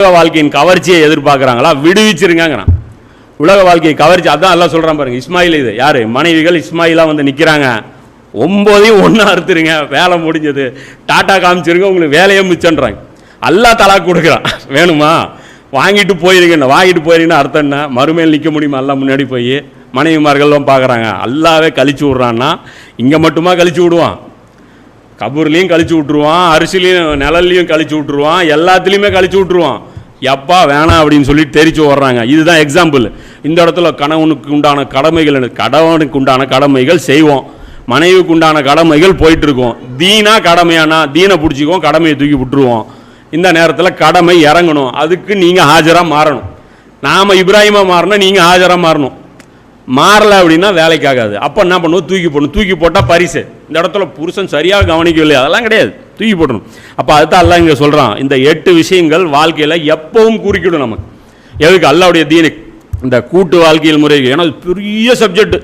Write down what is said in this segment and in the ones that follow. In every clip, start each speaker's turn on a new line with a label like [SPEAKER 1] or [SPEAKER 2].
[SPEAKER 1] உலக வாழ்க்கையின் கவர்ச்சியை எதிர்பார்க்குறாங்களா? விடுவிச்சிருங்கிறான். உலக வாழ்க்கையை கவர்ச்சி அதான் எல்லாம் சொல்கிறான் பாருங்க. இஸ்மாயில் இது யார்? மனைவிகள் இஸ்மாயிலாக வந்து நிற்கிறாங்க. 9ஐயும் ஒன்றா அறுத்துருங்க, வேலை முடிஞ்சது, டாட்டா காமிச்சிருங்க, உங்களுக்கு வேலையை மிச்சன்றாங்க. அல்லா தலாக் கொடுக்குறான். வேணுமா வாங்கிட்டு போயிருங்க, வாங்கிட்டு போயிருங்கன்னா அர்த்தம் என்ன? மறுமையில் நிற்க முடியுமா? எல்லாம் முன்னாடி போய் மனைவிமார்கள்லாம் பார்க்குறாங்க. அல்லாவே கழிச்சு விட்றான்னா இங்கே மட்டுமா கழிச்சு விடுவான்? கபூர்லேயும் கழிச்சு விட்ருவான், அரிசிலையும் நிழல்லையும் கழிச்சு விட்ருவான், எல்லாத்துலேயுமே கழிச்சு விட்ருவான். எப்பா வேணாம் அப்படின்னு சொல்லிட்டு தெரிச்சு வர்றாங்க. இதுதான் எக்ஸாம்பிள். இந்த இடத்துல கணவனுக்கு உண்டான கடமைகள் செய்வோம், மனைவிக்கு உண்டான கடமைகள் போயிட்டு இருக்கோம். தீனா கடமையானா தீனை பிடிச்சிக்குவோம், கடமையை தூக்கி விட்டுருவோம். இந்த நேரத்தில் கடமை இறங்கணும். அதுக்கு நீங்கள் ஹாஜராக மாறணும். நாம் இப்ராஹிமா மாறணும், நீங்கள் ஹாஜராக மாறணும். மாறலை அப்படின்னா வேலைக்கு ஆகாது. அப்போ என்ன பண்ணுவோம்? தூக்கி போடணும். தூக்கி போட்டால் பரிசு. இந்த இடத்துல புருஷன் சரியாக கவனிக்கவில்லை, அதெல்லாம் கிடையாது, தூக்கி போடணும். அப்போ அதுதான் அல்லாஹ் இங்கே சொல்கிறான். இந்த 8 விஷயங்கள் வாழ்க்கையில் எப்பவும் குறிக்கிடும் நமக்கு. எதுக்கு? அல்லாஹ்வுடைய தீனை, இந்த கூட்டு வாழ்க்கையில் முறை. ஏன்னா பெரிய சப்ஜெக்ட்.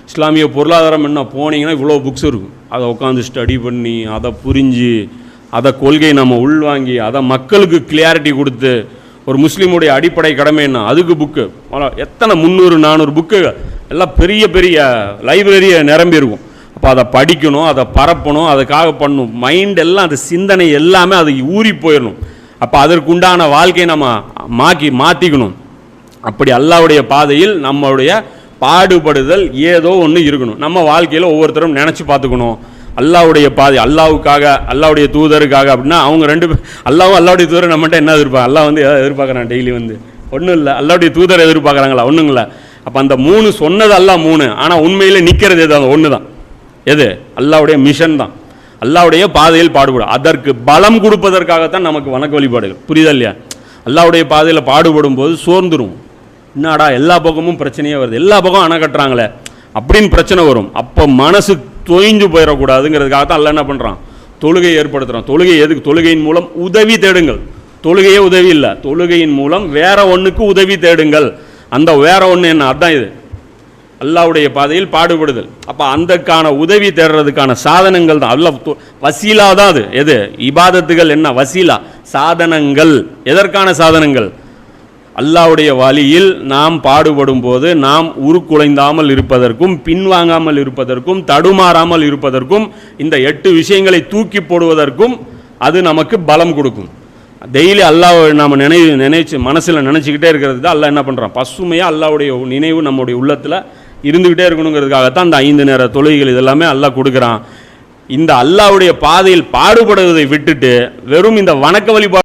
[SPEAKER 1] இஸ்லாமிய பொருளாதாரம் என்ன போனீங்கன்னா இவ்வளோ புக்ஸ் இருக்கும். அதை உட்காந்து ஸ்டடி பண்ணி, அதை புரிஞ்சு, அதை கொள்கை நம்ம உள்வாங்கி, அதை மக்களுக்கு கிளியாரிட்டி கொடுத்து, ஒரு முஸ்லீமுடைய அடிப்படை கடமை என்ன, அதுக்கு புக்கு எத்தனை 300-400 புக்கு எல்லாம் பெரிய பெரிய லைப்ரரியை நிரம்பி இருக்கும். அப்போ அதை படிக்கணும், அதை பரப்பணும், அதுக்காக பண்ணணும். மைண்ட் எல்லாம், அது சிந்தனை எல்லாமே அது ஊறி போயிடணும். அப்போ அதற்குண்டான வாழ்க்கையை நம்ம மாற்றிக்கணும். அப்படி அல்லாஹ்வுடைய பாதையில் நம்மளுடைய பாடுபடுதல் ஏதோ ஒன்று இருக்கணும். நம்ம வாழ்க்கையில் ஒவ்வொருத்தரும் நினச்சி பார்த்துக்கணும். அல்லாஹ்வுடைய பாதை, அல்லாஹ்வுக்காக, அல்லாஹ்வுடைய தூதருக்காக அப்படின்னா அவங்க 2 பேர், அல்லாஹ்வுடைய தூதர் நம்மகிட்ட என்ன எதிர்பார்க்க? அல்லாஹ் வந்து எதாவது எதிர்பார்க்குறான் டெய்லி வந்து? ஒன்றும் இல்லை. அல்லாஹ்வுடைய தூதர் எதிர்பார்க்குறாங்களா? ஒன்றும் இல்லை. அப்போ அந்த 3 சொன்னது அல்லாஹ் 3, ஆனால் உண்மையில் நிற்கிறது எது? அது ஒன்று தான். எது? அல்லாஹ்வுடைய மிஷன் தான். அல்லாஹ்வுடைய பாதையில் பாடுபடும். அதற்கு பலம் கொடுப்பதற்காகத்தான் நமக்கு வணக்க வழிபாடுகள். புரியுதா இல்லையா? அல்லாஹ்வுடைய பாதையில் பாடுபடும் போது சோர்ந்துடும். என்னடா எல்லா பக்கமும் பிரச்சனையே வருது, எல்லா பக்கம் அணை கட்டுறாங்களே அப்படின்னு பிரச்சனை வரும். அப்போ மனசு தொய்ஞ்சு போயிடக்கூடாதுங்கிறதுக்காகத்தான் அல்லாஹ் என்ன பண்ணுறான்? தொழுகையை ஏற்படுத்துகிறான். தொழுகை எதுக்கு? தொழுகையின் மூலம் உதவி தேடுங்கள். தொழுகையே உதவி இல்லை, தொழுகையின் மூலம் வேற ஒன்றுக்கு உதவி தேடுங்கள். அந்த வேற ஒன்று என்ன? அதுதான் இது அல்லாஹ்வுடைய பாதையில் பாடுபடுதல். அப்போ அந்தக்கான உதவி தேடுறதுக்கான சாதனங்கள் தான். அல்லாஹ் வசீலா தான் அது. எது? இபாதத்துகள் என்ன? வசீலா, சாதனங்கள். எதற்கான சாதனங்கள்? அல்லாஹ்வுடைய வழியில் நாம் பாடுபடும் போது நாம் உருக்குலைந்தாமல் இருப்பதற்கும், பின்வாங்காமல் இருப்பதற்கும், தடுமாறாமல் இருப்பதற்கும், இந்த 8 விஷயங்களை தூக்கி போடுவதற்கும் அது நமக்கு பலம் கொடுக்கும். டெய்லி அல்லாஹ் நாம் நினைச்சு மனசில் நினச்சிக்கிட்டே இருக்கிறது தான் அல்லாஹ் என்ன பண்ணுறான்? பசுமையாக அல்லாஹ்வுடைய நினைவு நம்முடைய உள்ளத்தில் இருந்துக்கிட்டே இருக்கணுங்கிறதுக்காகத்தான் இந்த 5 நேர தொழுகைகள் இதெல்லாமே அல்லாஹ் கொடுக்குறான். இந்த அல்லாஹ்வுடைய பாதையில் பாடுபடுவதை விட்டுட்டு வெறும் இந்த வணக்க வழிபாடு